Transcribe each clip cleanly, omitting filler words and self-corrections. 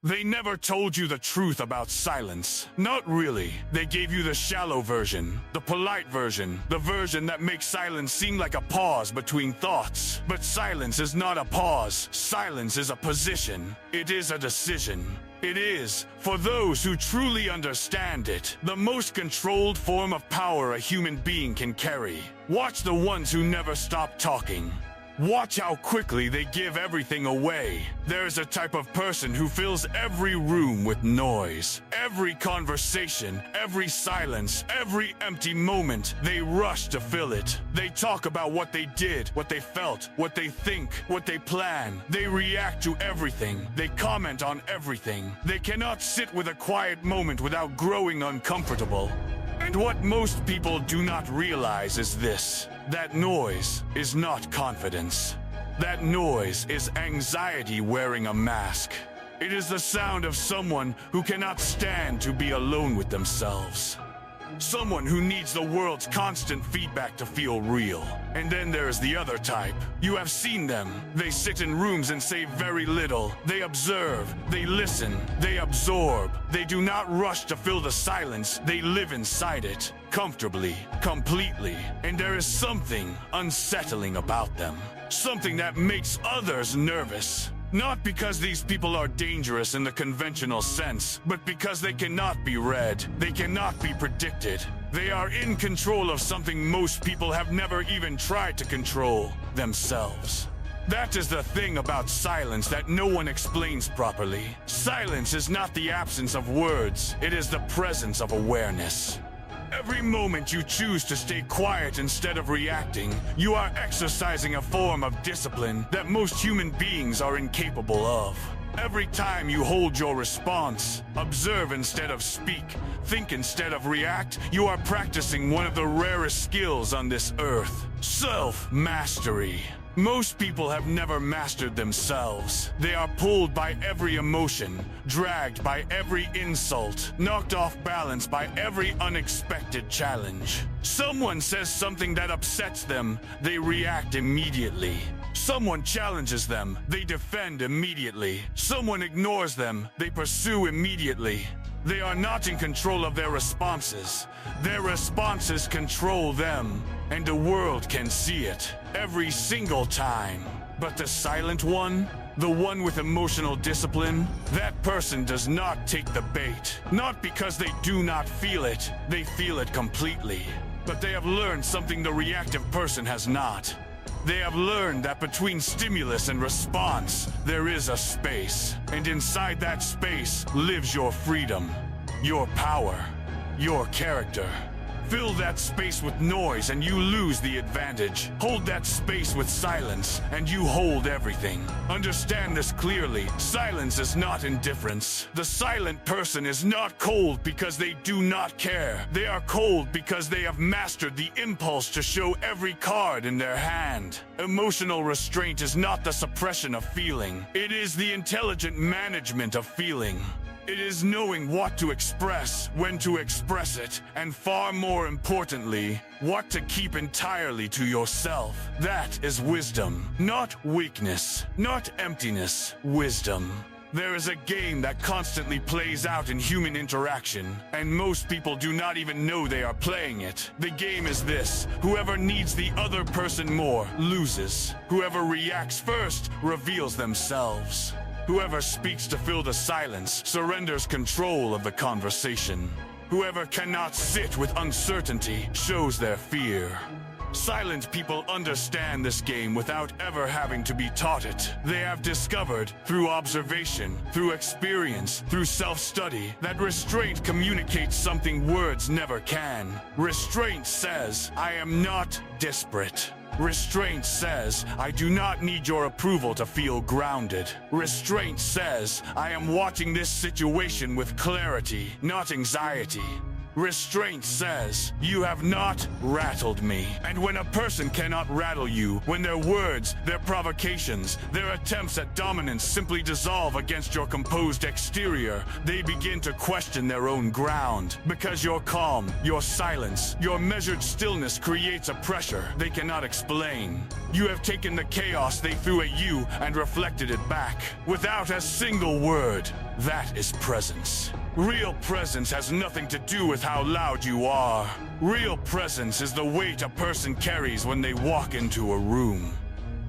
They never told you the truth about silence. Not really. They gave you the shallow version, the polite version, the version that makes silence seem like a pause between thoughts. But silence is not a pause. Silence is a position. It is a decision. It is, for those who truly understand it, the most controlled form of power a human being can carry. Watch the ones who never stop talking. Watch how quickly they give everything away. There's a type of person who fills every room with noise. Every conversation, every silence, every empty moment, they rush to fill it. They talk about what they did, what they felt, what they think, what they plan. They react to everything. They comment on everything. They cannot sit with a quiet moment without growing uncomfortable. And what most people do not realize is this: that noise is not confidence. That noise is anxiety wearing a mask. It is the sound of someone who cannot stand to be alone with themselves. Someone who needs the world's constant feedback to feel real. And then there's the other type. You have seen them. They sit in rooms and say very little. They observe, they listen, they absorb. They do not rush to fill the silence. They live inside it, comfortably, completely. And there is something unsettling about them. Something that makes others nervous. Not because these people are dangerous in the conventional sense, but because they cannot be read, they cannot be predicted. They are in control of something most people have never even tried to control: themselves. That is the thing about silence that no one explains properly. Silence is not the absence of words, it is the presence of awareness. Every moment you choose to stay quiet instead of reacting, you are exercising a form of discipline that most human beings are incapable of. Every time you hold your response, observe instead of speak, think instead of react, you are practicing one of the rarest skills on this earth: self-mastery. Most people have never mastered themselves. They are pulled by every emotion, dragged by every insult, knocked off balance by every unexpected challenge. Someone says something that upsets them, they react immediately. Someone challenges them, they defend immediately. Someone ignores them, they pursue immediately. They are not in control of their responses. Their responses control them, and the world can see it every single time. But the silent one, the one with emotional discipline, that person does not take the bait. Not because they do not feel it, they feel it completely. But they have learned something the reactive person has not. They have learned that between stimulus and response, there is a space. And inside that space lives your freedom, your power, your character. Fill that space with noise and you lose the advantage. Hold that space with silence and you hold everything. Understand this clearly. Silence is not indifference. The silent person is not cold because they do not care. They are cold because they have mastered the impulse to show every card in their hand. Emotional restraint is not the suppression of feeling. It is the intelligent management of feeling. It is knowing what to express, when to express it, and far more importantly, what to keep entirely to yourself. That is wisdom, not weakness, not emptiness, wisdom. There is a game that constantly plays out in human interaction, and most people do not even know they are playing it. The game is this: whoever needs the other person more loses. Whoever reacts first reveals themselves. Whoever speaks to fill the silence surrenders control of the conversation. Whoever cannot sit with uncertainty shows their fear. Silent people understand this game without ever having to be taught it. They have discovered, through observation, through experience, through self-study, that restraint communicates something words never can. Restraint says, I am not desperate. Restraint says, I do not need your approval to feel grounded. Restraint says, I am watching this situation with clarity, not anxiety. Restraint says, "You have not rattled me." And when a person cannot rattle you, when their words, their provocations, their attempts at dominance simply dissolve against your composed exterior, they begin to question their own ground. Because your calm, your silence, your measured stillness creates a pressure they cannot explain. You have taken the chaos they threw at you and reflected it back, without a single word. That is presence. Real presence has nothing to do with how loud you are. Real presence is the weight a person carries when they walk into a room.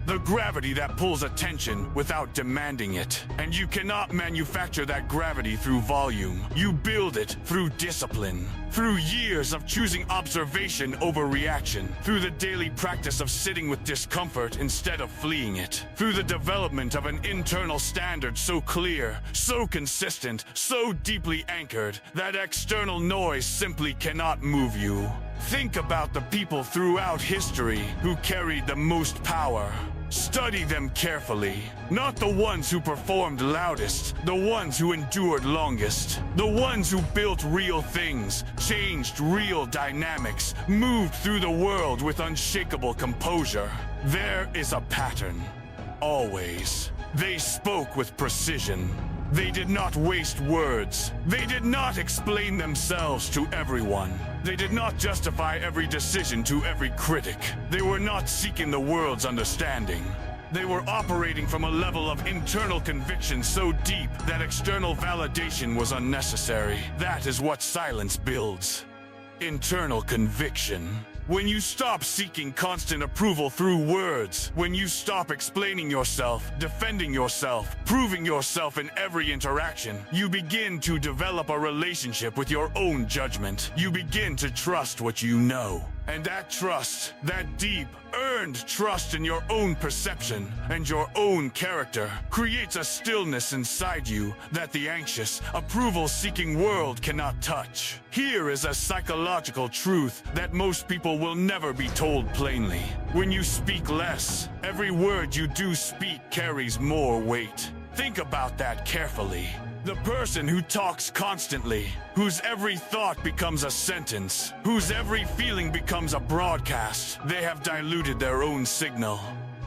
The gravity that pulls attention without demanding it. And you cannot manufacture that gravity through volume. You build it through discipline. Through years of choosing observation over reaction. Through the daily practice of sitting with discomfort instead of fleeing it. Through the development of an internal standard so clear, so consistent, so deeply anchored, that external noise simply cannot move you. Think about the people throughout history who carried the most power. Study them carefully. Not the ones who performed loudest, the ones who endured longest, the ones who built real things, changed real dynamics, moved through the world with unshakable composure. There is a pattern. Always. They spoke with precision. They did not waste words. They did not explain themselves to everyone. They did not justify every decision to every critic. They were not seeking the world's understanding. They were operating from a level of internal conviction so deep that external validation was unnecessary. That is what silence builds. Internal conviction. When you stop seeking constant approval through words, when you stop explaining yourself, defending yourself, proving yourself in every interaction, you begin to develop a relationship with your own judgment. You begin to trust what you know. And that trust, that deep, earned trust in your own perception and your own character, creates a stillness inside you that the anxious, approval-seeking world cannot touch. Here is a psychological truth that most people will never be told plainly. When you speak less, every word you do speak carries more weight. Think about that carefully. The person who talks constantly, whose every thought becomes a sentence, whose every feeling becomes a broadcast, they have diluted their own signal.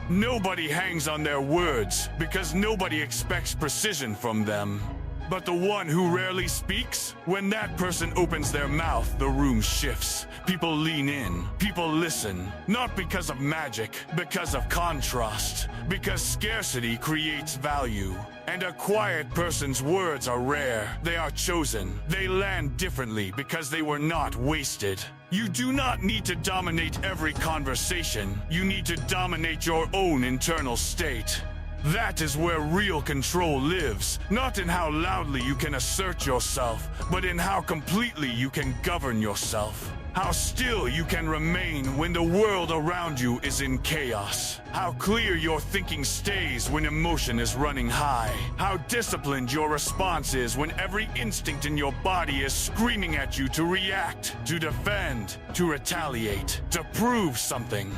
Nobody hangs on their words because nobody expects precision from them. But the one who rarely speaks, when that person opens their mouth, the room shifts. People lean in, people listen, not because of magic, because of contrast, because scarcity creates value. And a quiet person's words are rare, they are chosen, they land differently because they were not wasted. You do not need to dominate every conversation, you need to dominate your own internal state. That is where real control lives, not in how loudly you can assert yourself, but in how completely you can govern yourself. How still you can remain when the world around you is in chaos. How clear your thinking stays when emotion is running high. How disciplined your response is when every instinct in your body is screaming at you to react, to defend, to retaliate, to prove something.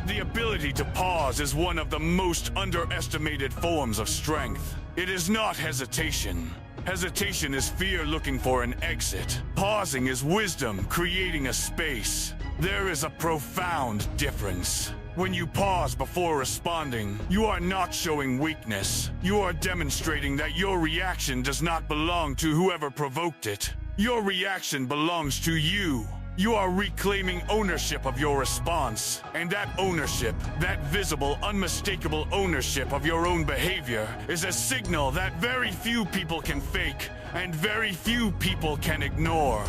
The ability to pause is one of the most underestimated forms of strength. It is not hesitation. Hesitation is fear looking for an exit. Pausing is wisdom creating a space. There is a profound difference. When you pause before responding, you are not showing weakness. You are demonstrating that your reaction does not belong to whoever provoked it. Your reaction belongs to you. You are reclaiming ownership of your response. And that ownership, that visible, unmistakable ownership of your own behavior, is a signal that very few people can fake and very few people can ignore.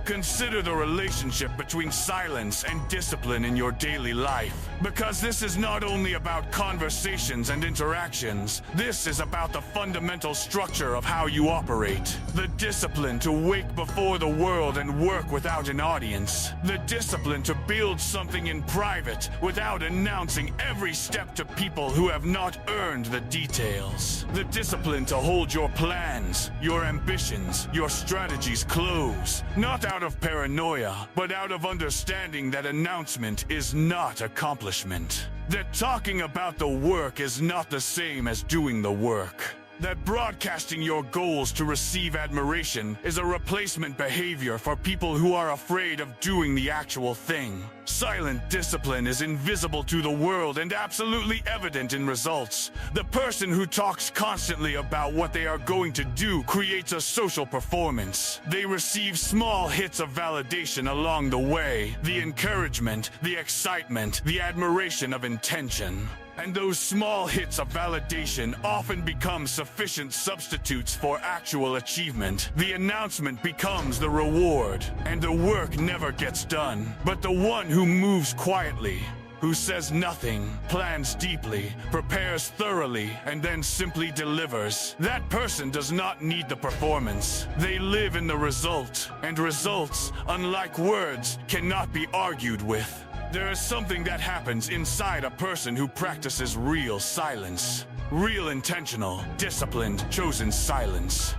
Consider the relationship between silence and discipline in your daily life. Because this is not only about conversations and interactions, this is about the fundamental structure of how you operate. The discipline to wake before the world and work without an audience. The discipline to build something in private without announcing every step to people who have not earned the details. The discipline to hold your plans, your ambitions, your strategies close. Not out of paranoia, but out of understanding that announcement is not accomplishment. That talking about the work is not the same as doing the work. That broadcasting your goals to receive admiration is a replacement behavior for people who are afraid of doing the actual thing. Silent discipline is invisible to the world and absolutely evident in results. The person who talks constantly about what they are going to do creates a social performance. They receive small hits of validation along the way, the encouragement, the excitement, the admiration of intention. And those small hits of validation often become sufficient substitutes for actual achievement. The announcement becomes the reward, and the work never gets done. But the one who moves quietly, who says nothing, plans deeply, prepares thoroughly, and then simply delivers, that person does not need the performance. They live in the result, and results, unlike words, cannot be argued with. There is something that happens inside a person who practices real silence. Real intentional, disciplined, chosen silence.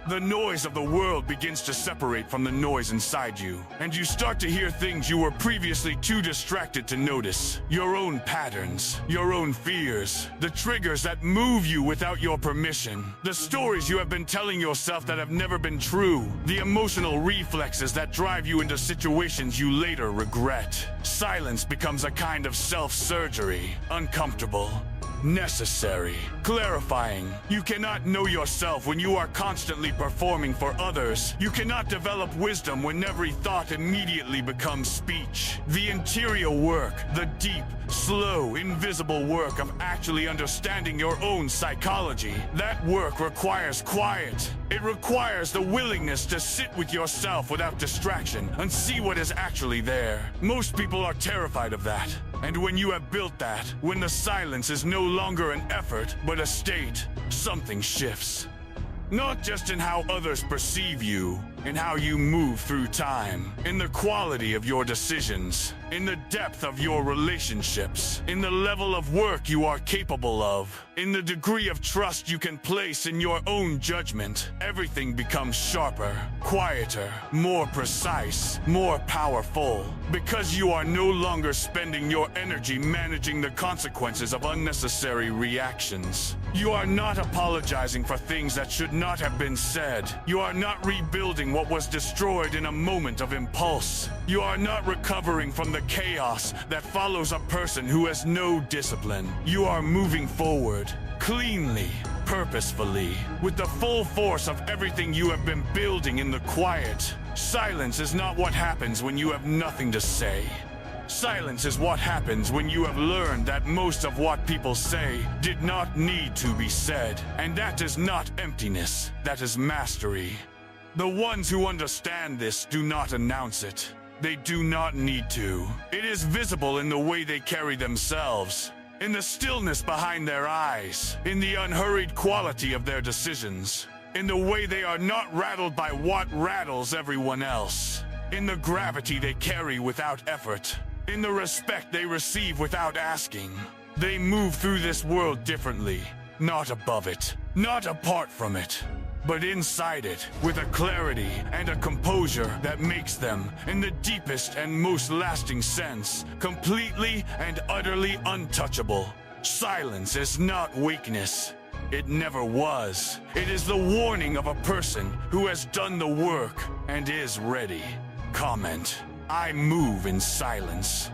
The noise of the world begins to separate from the noise inside you, and you start to hear things you were previously too distracted to notice. Your own patterns, your own fears, the triggers that move you without your permission, the stories you have been telling yourself that have never been true, the emotional reflexes that drive you into situations you later regret. Silence becomes a kind of self-surgery, uncomfortable, necessary, clarifying. You cannot know yourself when you are constantly performing for others. You cannot develop wisdom when every thought immediately becomes speech. The interior work, the deep, slow, invisible work of actually understanding your own psychology, that work requires quiet. It requires the willingness to sit with yourself without distraction and see what is actually there. Most people are terrified of that. And when you have built that, when the silence is no longer an effort, but a state, something shifts. Not just in how others perceive you, in how you move through time, in the quality of your decisions, in the depth of your relationships, in the level of work you are capable of, in the degree of trust you can place in your own judgment. Everything becomes sharper, quieter, more precise, more powerful, because you are no longer spending your energy managing the consequences of unnecessary reactions. You are not apologizing for things that should not have been said. You are not rebuilding what was destroyed in a moment of impulse. You are not recovering from the chaos that follows a person who has no discipline. You are moving forward, cleanly, purposefully, with the full force of everything you have been building in the quiet. Silence is not what happens when you have nothing to say. Silence is what happens when you have learned that most of what people say did not need to be said. And that is not emptiness, that is mastery. The ones who understand this do not announce it. They do not need to. It is visible in the way they carry themselves, in the stillness behind their eyes, in the unhurried quality of their decisions, in the way they are not rattled by what rattles everyone else, in the gravity they carry without effort, in the respect they receive without asking. They move through this world differently, not above it, not apart from it, but inside it, with a clarity and a composure that makes them, in the deepest and most lasting sense, completely and utterly untouchable. Silence is not weakness. It never was. It is the warning of a person who has done the work and is ready. Comment: I move in silence.